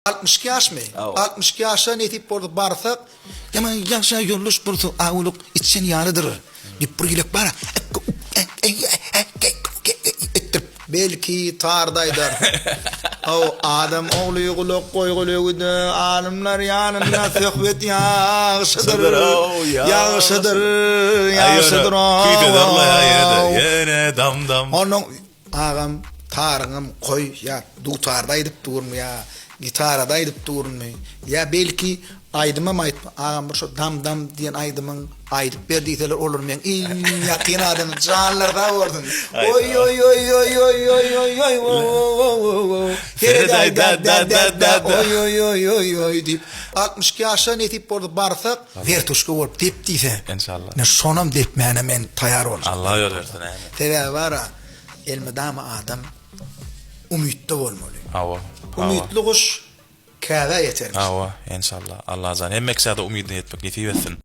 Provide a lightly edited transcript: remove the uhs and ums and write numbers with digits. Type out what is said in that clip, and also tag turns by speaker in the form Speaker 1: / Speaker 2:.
Speaker 1: 60 yaş mı? 60 yaşa netip bordu barsak, yaman yaşa yolluş burdu ağuluk içsen yanıdır. Bir burgilek bara. Belki tardaydır. O adam oğluyu kulak koyguluğudu. Alimler yanında sohbet yağışıdır. Yağışıdır. Yağışıdır.
Speaker 2: Kuydu darla yene dam dam.
Speaker 1: Onun ağam tarığım koy ya dutarda edip durmu ya. Gitarada edip durmu. Ya belki aydıma mı aydıma. Ağam bir şu dam dam diyen aydımın aydıp berdiyseler olur mu? En yakın adamın canlarda vurdun. Oy oy oy oy oy oy oy oy oy. Fereday da da da da oy oy oy oy oy deyip 62 yaşa netip bordu barsak vertuşku olup deyip deyse.
Speaker 2: İnşallah.
Speaker 1: Ne sonum deyip men tayar olsun.
Speaker 2: Allah yol versin.
Speaker 1: Tebe var ha elmedama adam umutlu olmalı.
Speaker 2: Ava.
Speaker 1: Umutlu kuş kâve yeter.
Speaker 2: Ava inşallah. Allah azan. Hem meksada umidini yetmek yetiversin.